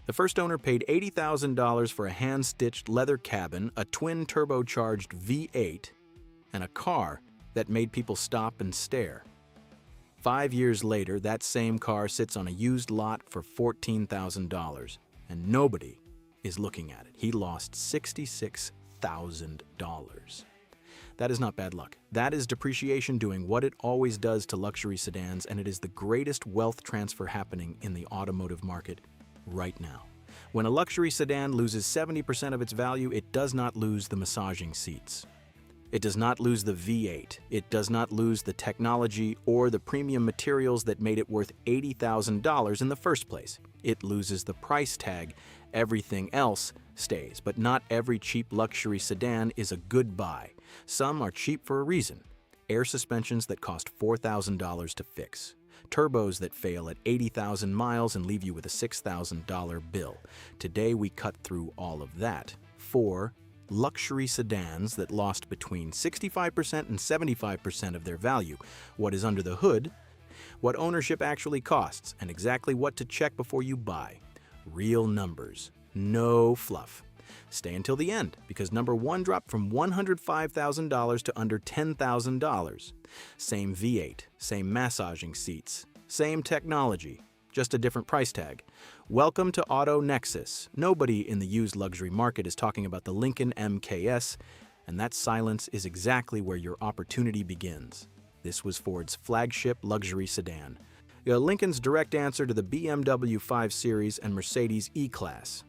The first owner paid $80,000 for a hand-stitched leather cabin, a twin-turbocharged V8, and a car that made people stop and stare. 5 years later, that same car sits on a used lot for $14,000, and nobody is looking at it. He lost $66,000. That is not bad luck. That is depreciation doing what it always does to luxury sedans, and it is the greatest wealth transfer happening in the automotive market right now. When a luxury sedan loses 70% of its value, it does not lose the massaging seats. It does not lose the V8. It does not lose the technology or the premium materials that made it worth $80,000 in the first place. It loses the price tag. Everything else stays, but not every cheap luxury sedan is a good buy. Some are cheap for a reason. Air suspensions that cost $4,000 to fix. Turbos that fail at 80,000 miles and leave you with a $6,000 bill. Today we cut through all of that. 4 luxury sedans that lost between 65% and 75% of their value. What is under the hood, what ownership actually costs, and exactly what to check before you buy. Real numbers, no fluff. Stay until the end, because number 1 dropped from $105,000 to under $10,000. Same V8, same massaging seats, same technology, just a different price tag. Welcome to Auto Nexus. Nobody in the used luxury market is talking about the Lincoln MKS, and that silence is exactly where your opportunity begins. This was Ford's flagship luxury sedan. Lincoln's direct answer to the BMW 5 Series and Mercedes E-Class.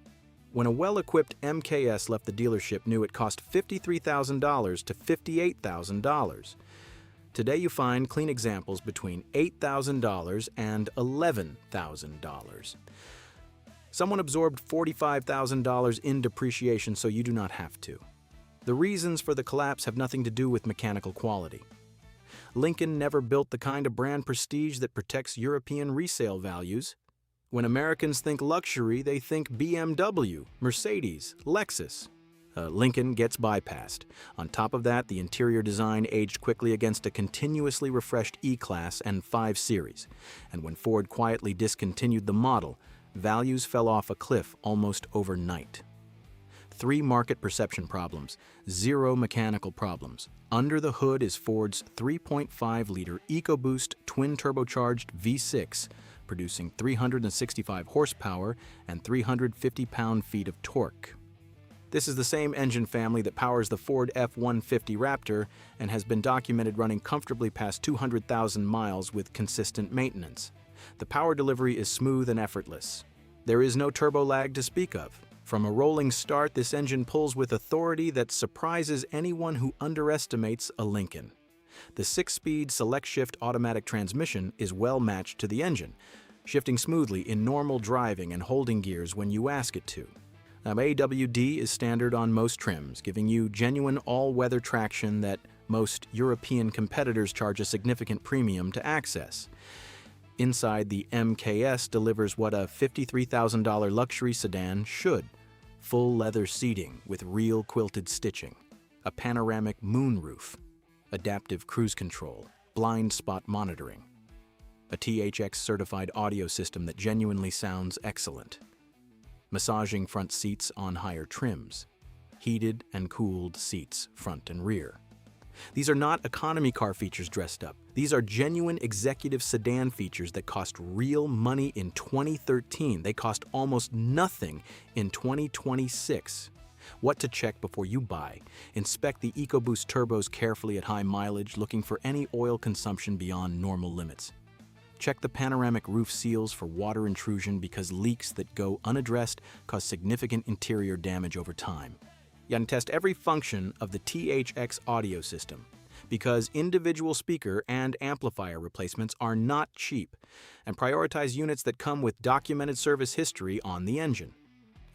When a well-equipped MKS left the dealership, knew it cost $53,000 to $58,000. Today you find clean examples between $8,000 and $11,000. Someone absorbed $45,000 in depreciation, so you do not have to. The reasons for the collapse have nothing to do with mechanical quality. Lincoln never built the kind of brand prestige that protects European resale values. When Americans think luxury, they think BMW, Mercedes, Lexus. Lincoln gets bypassed. On top of that, the interior design aged quickly against a continuously refreshed E-Class and 5 Series. And when Ford quietly discontinued the model, values fell off a cliff almost overnight. 3 market perception problems, 0 mechanical problems. Under the hood is Ford's 3.5-liter EcoBoost twin-turbocharged V6, producing 365 horsepower and 350 pound-feet of torque. This is the same engine family that powers the Ford F-150 Raptor and has been documented running comfortably past 200,000 miles with consistent maintenance. The power delivery is smooth and effortless. There is no turbo lag to speak of. From a rolling start, this engine pulls with authority that surprises anyone who underestimates a Lincoln. The 6-speed select-shift automatic transmission is well matched to the engine, shifting smoothly in normal driving and holding gears when you ask it to. AWD is standard on most trims, giving you genuine all-weather traction that most European competitors charge a significant premium to access. Inside, the MKS delivers what a $53,000 luxury sedan should. Full leather seating with real quilted stitching, a panoramic moonroof, adaptive cruise control, blind spot monitoring, a THX-certified audio system that genuinely sounds excellent, massaging front seats on higher trims, heated and cooled seats front and rear. These are not economy car features dressed up. These are genuine executive sedan features that cost real money in 2013. They cost almost nothing in 2026. What to check before you buy. Inspect the EcoBoost turbos carefully at high mileage, looking for any oil consumption beyond normal limits. Check the panoramic roof seals for water intrusion because leaks that go unaddressed cause significant interior damage over time. You can test every function of the THX audio system because individual speaker and amplifier replacements are not cheap, and prioritize units that come with documented service history on the engine.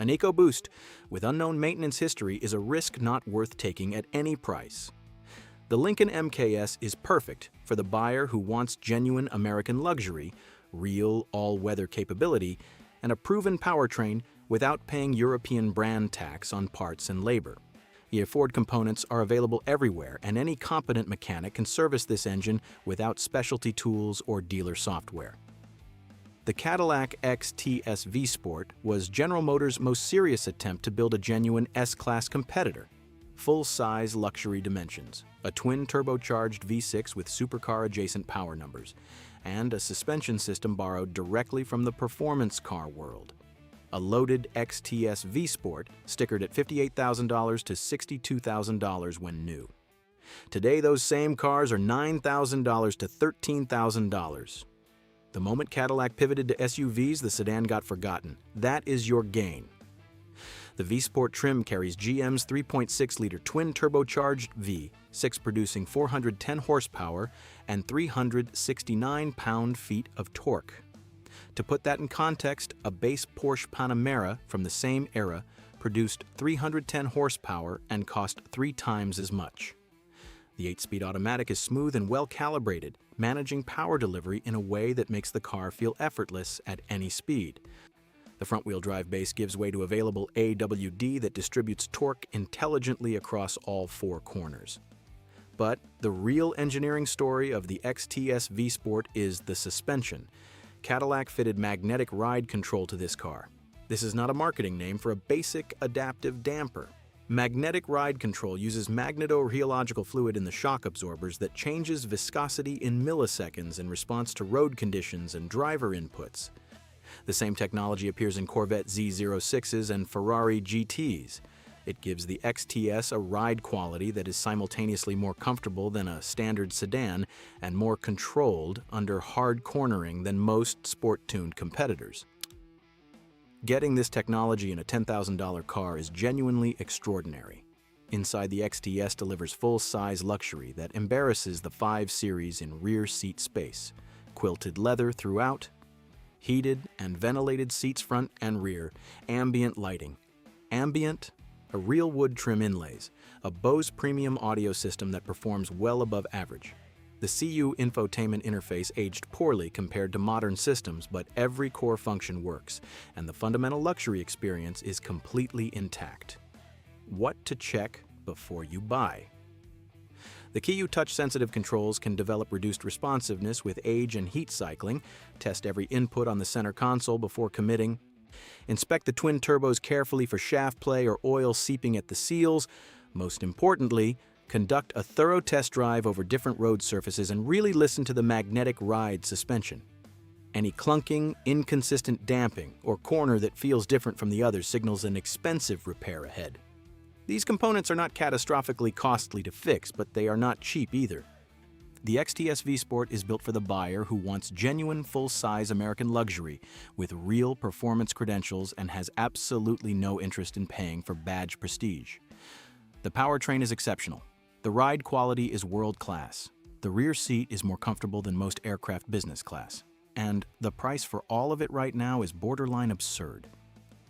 An EcoBoost with unknown maintenance history is a risk not worth taking at any price. The Lincoln MKS is perfect for the buyer who wants genuine American luxury, real all-weather capability, and a proven powertrain without paying European brand tax on parts and labor. The Ford components are available everywhere, and any competent mechanic can service this engine without specialty tools or dealer software. The Cadillac XTS V-Sport was General Motors' most serious attempt to build a genuine S-Class competitor. Full-size luxury dimensions, a twin-turbocharged V6 with supercar-adjacent power numbers, and a suspension system borrowed directly from the performance car world. A loaded XTS V-Sport stickered at $58,000 to $62,000 when new. Today, those same cars are $9,000 to $13,000. The moment Cadillac pivoted to SUVs, the sedan got forgotten. That is your gain. The V-Sport trim carries GM's 3.6-liter twin-turbocharged V6 producing 410 horsepower and 369 pound-feet of torque. To put that in context, a base Porsche Panamera from the same era produced 310 horsepower and cost 3 times as much. The 8-speed automatic is smooth and well-calibrated, managing power delivery in a way that makes the car feel effortless at any speed. The front-wheel drive base gives way to available AWD that distributes torque intelligently across all 4 corners. But the real engineering story of the XTS V-Sport is the suspension. Cadillac fitted magnetic ride control to this car. This is not a marketing name for a basic adaptive damper. Magnetic ride control uses magnetorheological fluid in the shock absorbers that changes viscosity in milliseconds in response to road conditions and driver inputs. The same technology appears in Corvette Z06s and Ferrari GTs. It gives the XTS a ride quality that is simultaneously more comfortable than a standard sedan and more controlled under hard cornering than most sport-tuned competitors. Getting this technology in a $10,000 car is genuinely extraordinary. Inside, the XTS delivers full-size luxury that embarrasses the 5 Series in rear seat space. Quilted leather throughout, heated and ventilated seats front and rear, ambient lighting. Ambient, a real wood trim inlays, a Bose premium audio system that performs well above average. The CU infotainment interface aged poorly compared to modern systems, but every core function works, and the fundamental luxury experience is completely intact. What to check before you buy? The KIU touch-sensitive controls can develop reduced responsiveness with age and heat cycling, test every input on the center console before committing, inspect the twin turbos carefully for shaft play or oil seeping at the seals. Most importantly, conduct a thorough test drive over different road surfaces and really listen to the magnetic ride suspension. Any clunking, inconsistent damping, or corner that feels different from the others signals an expensive repair ahead. These components are not catastrophically costly to fix, but they are not cheap either. The XTS V-Sport is built for the buyer who wants genuine full-size American luxury with real performance credentials and has absolutely no interest in paying for badge prestige. The powertrain is exceptional. The ride quality is world-class. The rear seat is more comfortable than most aircraft business class. And the price for all of it right now is borderline absurd.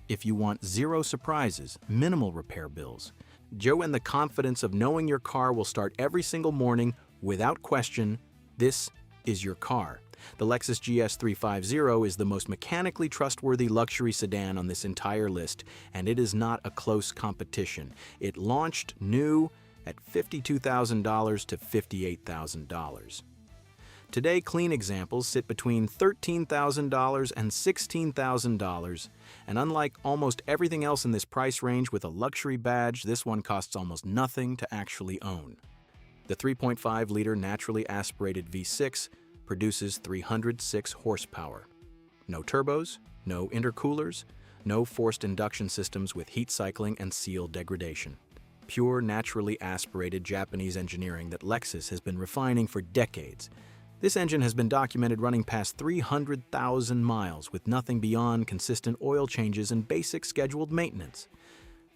If you want zero surprises, minimal repair bills, Joe and the confidence of knowing your car will start every single morning without question, this is your car. The Lexus GS 350 is the most mechanically trustworthy luxury sedan on this entire list, and it is not a close competition. It launched new at $52,000 to $58,000. Today, clean examples sit between $13,000 and $16,000, and unlike almost everything else in this price range with a luxury badge, this one costs almost nothing to actually own. The 3.5-liter naturally aspirated V6 produces 306 horsepower. No turbos, no intercoolers, no forced induction systems with heat cycling and seal degradation. Pure, naturally aspirated Japanese engineering that Lexus has been refining for decades. This engine has been documented running past 300,000 miles with nothing beyond consistent oil changes and basic scheduled maintenance.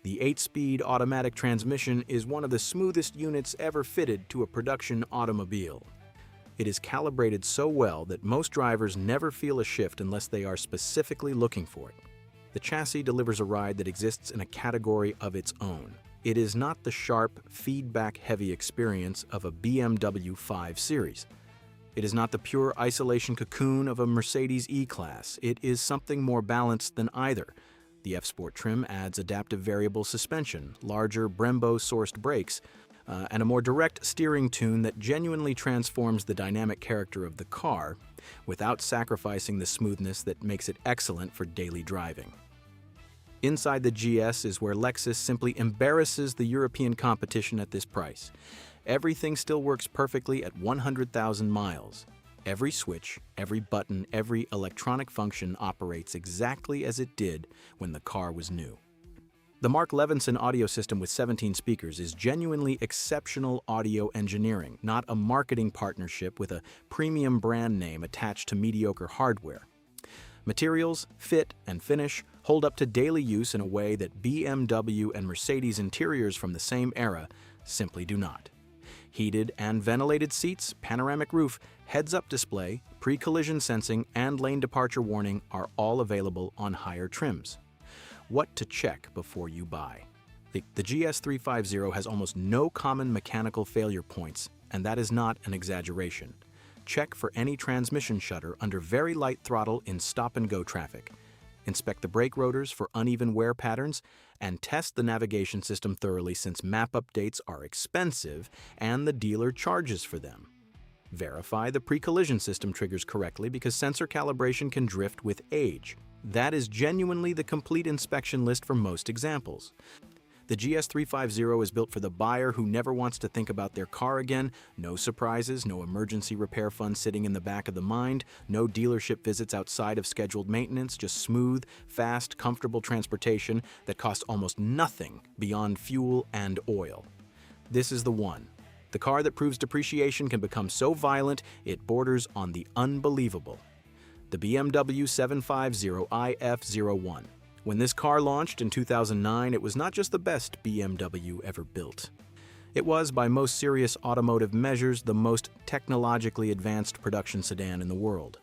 The 8-speed automatic transmission is one of the smoothest units ever fitted to a production automobile. It is calibrated so well that most drivers never feel a shift unless they are specifically looking for it. The chassis delivers a ride that exists in a category of its own. It is not the sharp, feedback-heavy experience of a BMW 5 Series. It is not the pure isolation cocoon of a Mercedes E-Class. It is something more balanced than either. The F-Sport trim adds adaptive variable suspension, larger Brembo-sourced brakes, and a more direct steering tune that genuinely transforms the dynamic character of the car without sacrificing the smoothness that makes it excellent for daily driving. Inside the GS is where Lexus simply embarrasses the European competition at this price. Everything still works perfectly at 100,000 miles. Every switch, every button, every electronic function operates exactly as it did when the car was new. The Mark Levinson audio system with 17 speakers is genuinely exceptional audio engineering, not a marketing partnership with a premium brand name attached to mediocre hardware. Materials, fit, and finish hold up to daily use in a way that BMW and Mercedes interiors from the same era simply do not. Heated and ventilated seats, panoramic roof, heads-up display, pre-collision sensing, and lane departure warning are all available on higher trims. What to check before you buy. The GS350 has almost no common mechanical failure points, and that is not an exaggeration. Check for any transmission shudder under very light throttle in stop-and-go traffic. Inspect the brake rotors for uneven wear patterns, and test the navigation system thoroughly since map updates are expensive and the dealer charges for them. Verify the pre-collision system triggers correctly because sensor calibration can drift with age. That is genuinely the complete inspection list for most examples. The GS350 is built for the buyer who never wants to think about their car again. No surprises, no emergency repair fund sitting in the back of the mind, no dealership visits outside of scheduled maintenance, just smooth, fast, comfortable transportation that costs almost nothing beyond fuel and oil. This is the one. The car that proves depreciation can become so violent it borders on the unbelievable. The BMW 750i F01. When this car launched in 2009, it was not just the best BMW ever built. It was, by most serious automotive measures, the most technologically advanced production sedan in the world.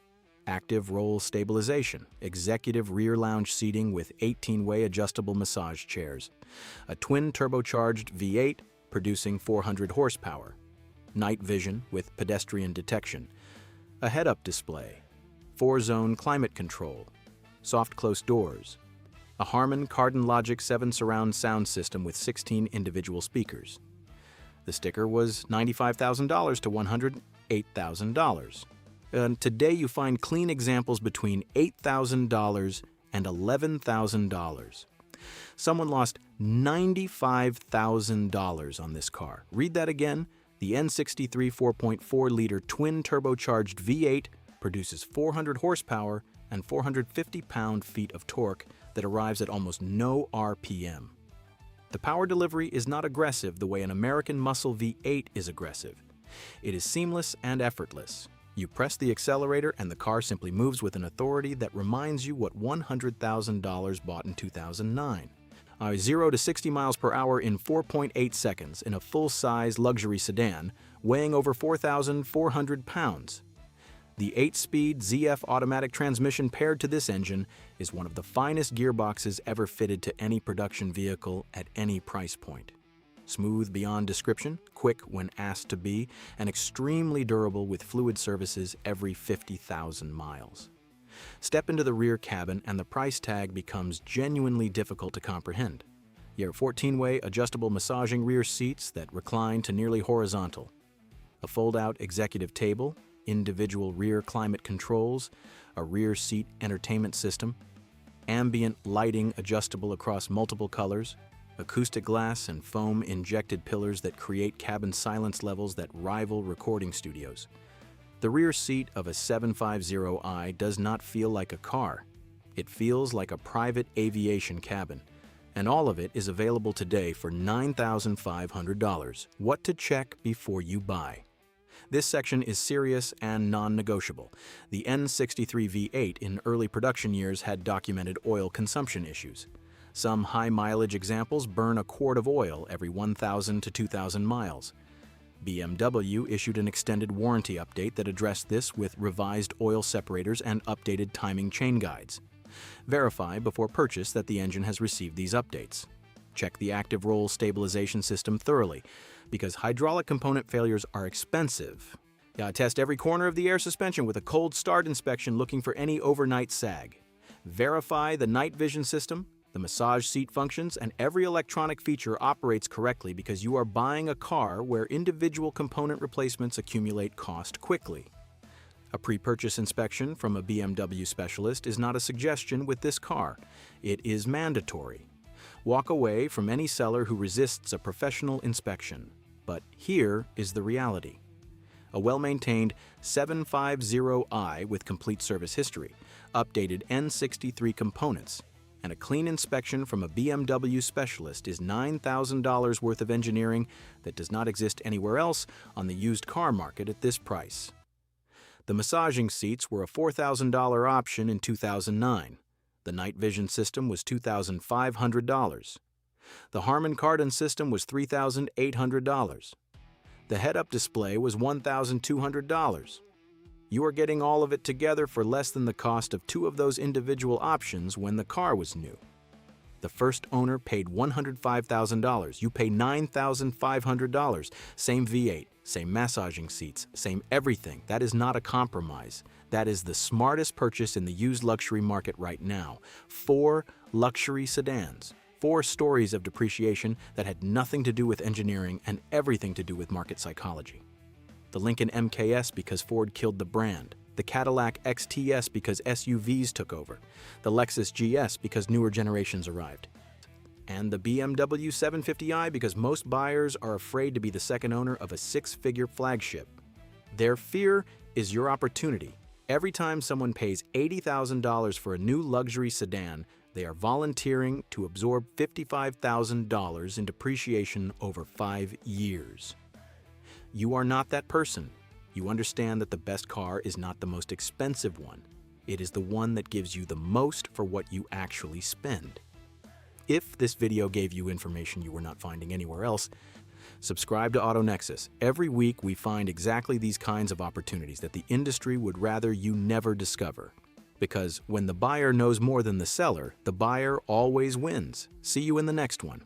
Active roll stabilization, executive rear lounge seating with 18-way adjustable massage chairs, a twin turbocharged V8 producing 400 horsepower, night vision with pedestrian detection, a head-up display, 4-zone climate control, soft close doors, a Harman Kardon Logic 7 surround sound system with 16 individual speakers. The sticker was $95,000 to $108,000. And today you find clean examples between $8,000 and $11,000. Someone lost $95,000 on this car. Read that again. The N63 4.4-liter twin turbocharged V8 produces 400 horsepower and 450 pound-feet of torque that arrives at almost no RPM. The power delivery is not aggressive the way an American muscle V8 is aggressive. It is seamless and effortless. You press the accelerator and the car simply moves with an authority that reminds you what $100,000 bought in 2009. 0 to 60 miles per hour in 4.8 seconds in a full-size luxury sedan weighing over 4,400 pounds. The 8-speed ZF automatic transmission paired to this engine is one of the finest gearboxes ever fitted to any production vehicle at any price point. Smooth beyond description, quick when asked to be, and extremely durable with fluid services every 50,000 miles. Step into the rear cabin and the price tag becomes genuinely difficult to comprehend. Your 14-way adjustable massaging rear seats that recline to nearly horizontal, a fold-out executive table, individual rear climate controls, a rear seat entertainment system, ambient lighting adjustable across multiple colors, acoustic glass and foam injected pillars that create cabin silence levels that rival recording studios. The rear seat of a 750i does not feel like a car. It feels like a private aviation cabin, and all of it is available today for $9,500. What to check before you buy. This section is serious and non-negotiable. The N63 V8 in early production years had documented oil consumption issues. Some high-mileage examples burn a quart of oil every 1,000 to 2,000 miles. BMW issued an extended warranty update that addressed this with revised oil separators and updated timing chain guides. Verify before purchase that the engine has received these updates. Check the active roll stabilization system thoroughly, because hydraulic component failures are expensive. Test every corner of the air suspension with a cold start inspection looking for any overnight sag. Verify the night vision system, The massage seat functions and every electronic feature operates correctly because you are buying a car where individual component replacements accumulate cost quickly. A pre-purchase inspection from a BMW specialist is not a suggestion with this car. It is mandatory. Walk away from any seller who resists a professional inspection. But here is the reality. A well-maintained 750i with complete service history, updated N63 components, and a clean inspection from a BMW specialist is $9,000 worth of engineering that does not exist anywhere else on the used car market at this price. The massaging seats were a $4,000 option in 2009. The night vision system was $2,500. The Harman Kardon system was $3,800. The head-up display was $1,200. You are getting all of it together for less than the cost of two of those individual options when the car was new. The first owner paid $105,000. You pay $9,500. Same V8, same massaging seats, same everything. That is not a compromise. That is the smartest purchase in the used luxury market right now. 4 luxury sedans. 4 stories of depreciation that had nothing to do with engineering and everything to do with market psychology. The Lincoln MKS because Ford killed the brand. The Cadillac XTS because SUVs took over. The Lexus GS because newer generations arrived. And the BMW 750i because most buyers are afraid to be the second owner of a 6-figure flagship. Their fear is your opportunity. Every time someone pays $80,000 for a new luxury sedan, they are volunteering to absorb $55,000 in depreciation over 5 years. You are not that person. You understand that the best car is not the most expensive one. It is the one that gives you the most for what you actually spend. If this video gave you information you were not finding anywhere else, subscribe to AutoNexus. Every week we find exactly these kinds of opportunities that the industry would rather you never discover. Because when the buyer knows more than the seller, the buyer always wins. See you in the next one.